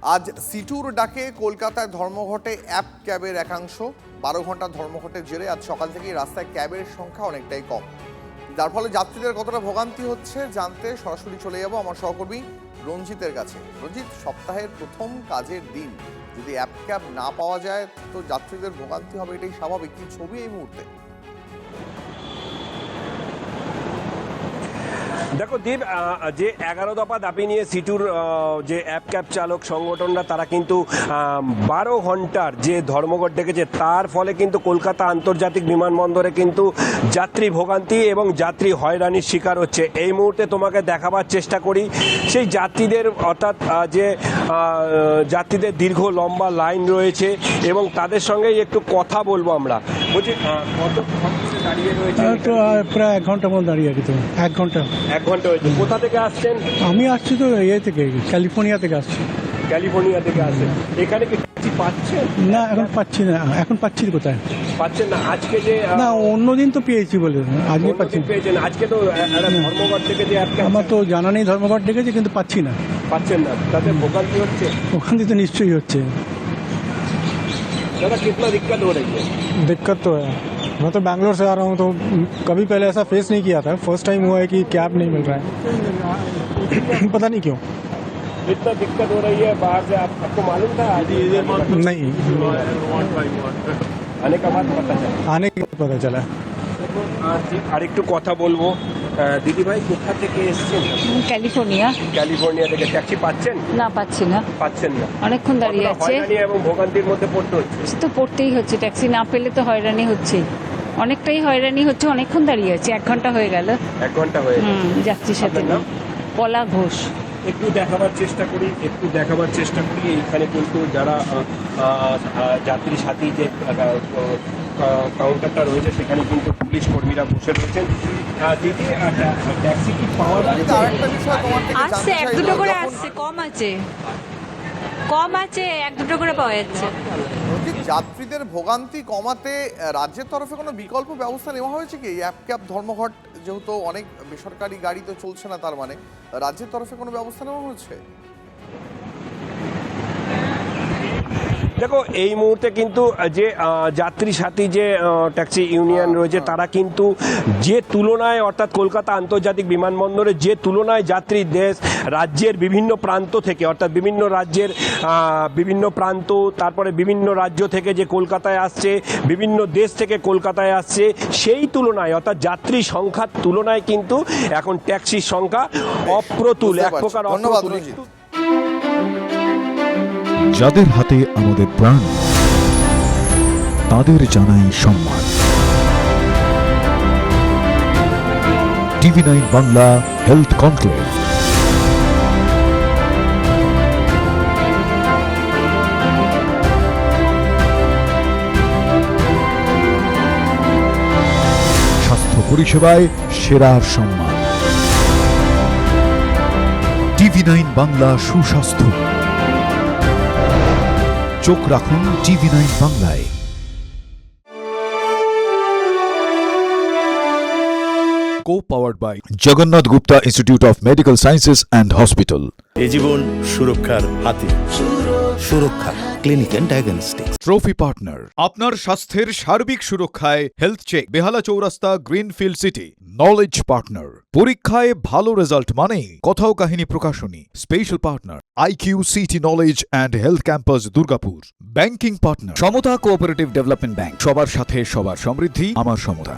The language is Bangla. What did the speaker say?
আজ সিটুর ডাকে কলকাতায় ধর্মঘটে অ্যাপ ক্যাবের একাংশ। 12 ঘন্টা ধর্মঘটের জেরে আজ সকাল থেকেই রাস্তায় ক্যাবের সংখ্যা অনেকটাই কম, যার ফলে যাত্রীদের কতটা ভোগান্তি হচ্ছে জানতে সরাসরি চলে যাব আমার সহকর্মী রঞ্জিতের কাছে। রঞ্জিত, সপ্তাহের প্রথম কাজের দিন যদি অ্যাপ ক্যাব না পাওয়া যায় তো যাত্রীদের ভোগান্তি হবে, এটাই স্বাভাবিক। কি ছবি এই মুহূর্তে? দেখো দীপ, যে 11 দফা দাবি নিয়ে সিটুর যে অ্যাপ ক্যাব চালক সংগঠনরা তারা কিন্তু 12 ঘন্টার যে ধর্মঘট ডেকেছে, তার ফলে কিন্তু কলকাতা আন্তর্জাতিক বিমানবন্দরে কিন্তু যাত্রী ভোগান্তি এবং যাত্রী হয়রানির শিকার হচ্ছে। এই মুহূর্তে তোমাকে দেখাবার চেষ্টা করি সেই যাত্রীদের, অর্থাৎ যে যাত্রীদের দীর্ঘ লম্বা লাইন রয়েছে এবং তাদের সঙ্গে একটু কথা বলবো আমরা। বলছি, কতক্ষণ দাঁড়িয়ে রয়েছে? প্রায় 1 ঘন্টা মতো দাঁড়িয়ে আছি। তো 1 ঘন্টা হয়েছে। কোথা থেকে আসছেন? আমি আসছি তো থেকে, ক্যালিফোর্নিয়া থেকে আসছি। ক্যালিফোর্নিয়া থেকে আসেন। এখানে কি ট্যাক্সি পাচ্ছেন? না, এখন পাচ্ছি না। এখন পাচ্ছি কোথায়? পাচ্ছেন না। আজকে যে না, অন্যদিন তো পেয়েছি বলে, আজকে পাচ্ছি। পেয়েছেন? আজকে তো ধর্মঘট থেকে যে আমার তো জানা নেই ধর্মঘট ডেকেছে, কিন্তু পাচ্ছি না। পাচ্ছেন না, তাতে ভোগান্তি হচ্ছে? ওখানে তো নিশ্চয়ই হচ্ছে। दादा कितना दिक्कत हो रही है? दिक्कत तो है। मैं तो बैंगलोर से आ रहा हूँ, तो कभी पहले ऐसा फेस नहीं किया था। फर्स्ट टाइम हुआ है कि कैब नहीं मिल रहा है। पता नहीं क्यों इतना दिक्कत हो रही है बाहर से। आपको मालूम था? नहीं, आने का बाद पता चला। आने के बाद पता चला। আর একটু কথা বলবো। দিদি ভাই, কোথা থেকে এসেছেন? ক্যালিফোর্নিয়া থেকে। ট্যাক্সি পাচ্ছেন? না, পাচ্ছি না। পাচ্ছেন না? অনেকক্ষণ দাঁড়িয়ে আছে। হয়রানি এবং ভোগান্তির মধ্যে পড়তে হচ্ছে। তো পড়তেই হচ্ছে, ট্যাক্সি না পেলে তো হয়রানি হচ্ছে, অনেকটাই হয়রানি হচ্ছে। অনেকক্ষণ দাঁড়িয়ে আছে, 1 ঘন্টা হয়ে গেল। 1 ঘন্টা হয়ে গেল। যাত্রীর সাথে। পলা ঘোষ। একটু দেখাবার চেষ্টা করি এইখানে কিন্তু যারা যাত্রী সাথী যে কাউন্টারটা রয়েছে সেখানে কিন্তু পুলিশ কর্মীরা বসে রয়েছেন। দিদি, ট্যাক্সি কি পাওয়া যাচ্ছে? আরেকটা বিষয় তোমার থেকে জানতে আসছে, 1-2 করে চাইবো, আসছে, কম আছে 1-2 করে পাওয়া যাচ্ছে। যাত্রীদের ভোগান্তি কমাতে রাজ্যের তরফে কোনো বিকল্প ব্যবস্থা নেওয়া হয়েছে কি? অ্যাপ ক্যাব ধর্মঘট যেহেতু অনেক বেসরকারি গাড়ি তো চলছে না, তার মানে রাজ্যের তরফে কোনো ব্যবস্থা নেওয়া হয়েছে? দেখো, এই মুহূর্তে কিন্তু যে যাত্রী সাথী যে ট্যাক্সি ইউনিয়ন রয়েছে তারা কিন্তু যে তুলনায়, অর্থাৎ কলকাতা আন্তর্জাতিক বিমানবন্দরে যে তুলনায় যাত্রী দেশ রাজ্যের বিভিন্ন প্রান্ত থেকে, অর্থাৎ বিভিন্ন রাজ্যের বিভিন্ন প্রান্ত, তারপরে বিভিন্ন রাজ্য থেকে যে কলকাতায় আসছে, বিভিন্ন দেশ থেকে কলকাতায় আসছে, সেই তুলনায়, অর্থাৎ যাত্রী সংখ্যার তুলনায় কিন্তু এখন ট্যাক্সির সংখ্যা অপ্রতুল, এক প্রকার অপ্রতুল। যাদের হাতে আমাদের প্রাণ, তাদের জানাই সম্মান। TV9 Bangla health conclave. স্বাস্থ্য পরিষেবায় সেরার সম্মান। TV9 বাংলা সুস্বাস্থ্য। চোখ রাখুন TV9 বাংলায়। Co-powered by Jagannath Gupta Institute of Medical Sciences and Hospital. এ জীবন সুরক্ষার হাতে। Suraksha clinic and diagnostics. Trophy partner আপনার স্বাস্থ্যের সার্বিক সুরক্ষায় হেলথ চেক, বেহালা চৌরাস্তা, গ্রিনফিল্ড সিটি। নলেজ পার্টনার পরীক্ষায় ভালো রেজাল্ট মানে কথাও কাহিনী প্রকাশনী। Special partner IQ city knowledge and health campus, Durgapur. Banking partner Samata cooperative development bank. সবার সাথে সবার সমৃদ্ধি, আমার সমতা।